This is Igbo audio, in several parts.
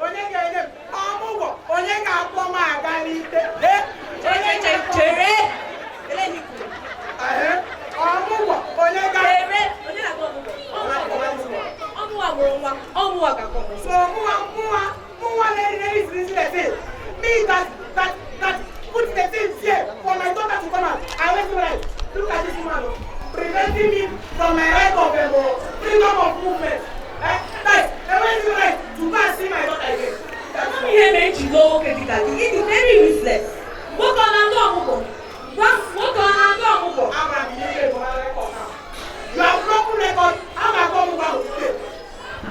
Onye preventing me from my right of freedom of movement. Guys, when is the right to go and see my daughter again? Don't hear me to go critically. It is very useless. What can I do? What can I do? I'm a record now. You have broken record. I'm a go move out today.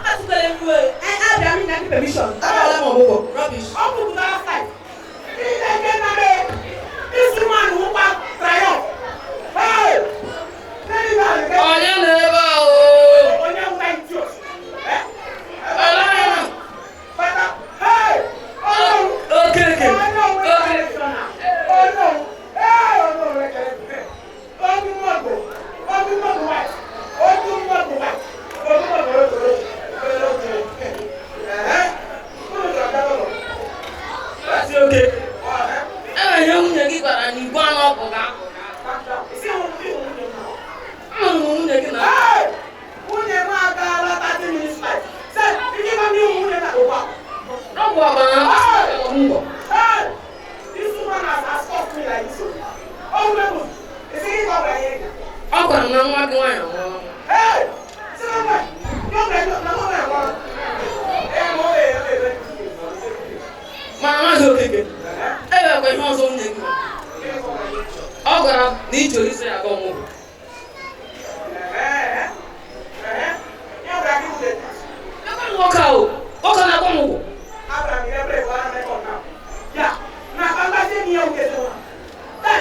That's the way. I have been permission. Rubbish. I'm going to the other side. This woman who back triumph. Hey! Onye na-ebe ahụ. Onye nwere idiot. Hey! Okay. Guys,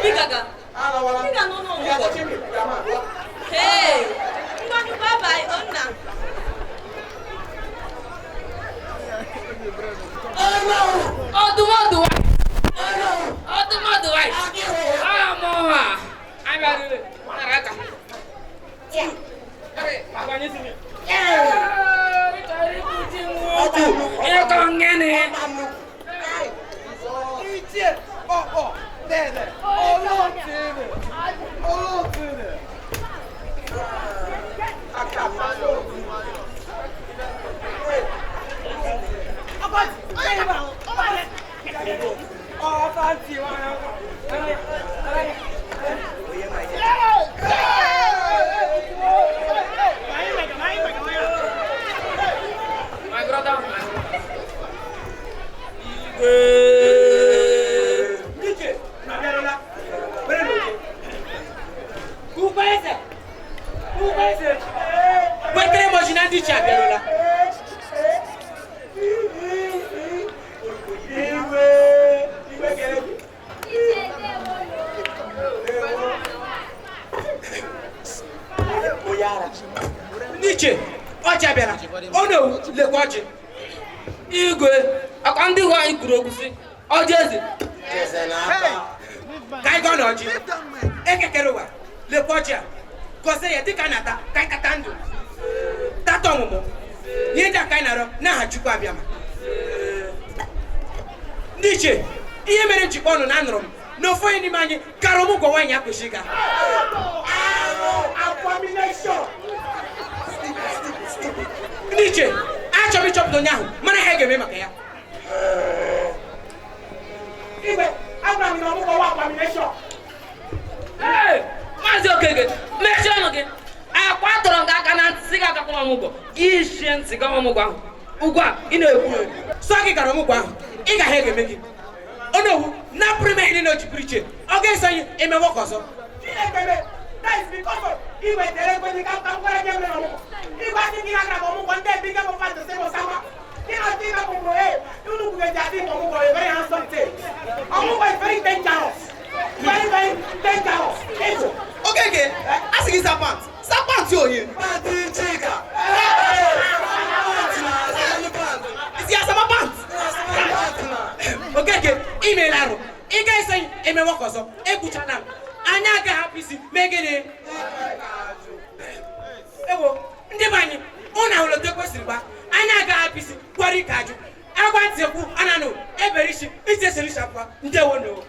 Bigaga. Bigaga no no. Hey. Bye bye, Onna. Oh, do I? Ah, Moha. I'm a Naraka. Yeah. You're going in it. My brother. Niche, Ochabiara, oh no, the watch. Igwe, I can't do what you could see. Oh, Jesse. Kaigonoji, Ekekerowa, Le Pocha, Kosea, Tikanata, Kaikatando, Tatomo, Yenda Kainaro, Nahachukabiama. Niche, Yemen Chipono Nanrom, no for any money, Karamuko Wanya Kushiga. Abomination! Niche, actually chop the now, Manahega Makaya. I'm not going to abomination. Hey, Mazo Kege, mention again. I quattro on that and Siga Kamamugo, Gishan Sigamamuga, Uga, in a Saki Karamuga, Iga Hege making. Oh no, not premating no to preach it. Okay, so you in my walk also. That is because of you were there when you come to where you are. You were thinking about one day, bigger than the same summer. You know, think about you look at that thing, very handsome thing. Amugo is very dangerous. Very, very dangerous. Okay, okay. Ask him Serpent. Serpent, you here. Is he a Serpent? Okay, okay. Email arrow. You guys say, email work also. Ekuchanam. Anya ga happy si megene. Ewo, ndi bani. Ona ulo te kwesiriba. Anya ga happy si kwari kaju. Agwa nteku anano. Eberishi. Ite selisha kwa. Ndewo no.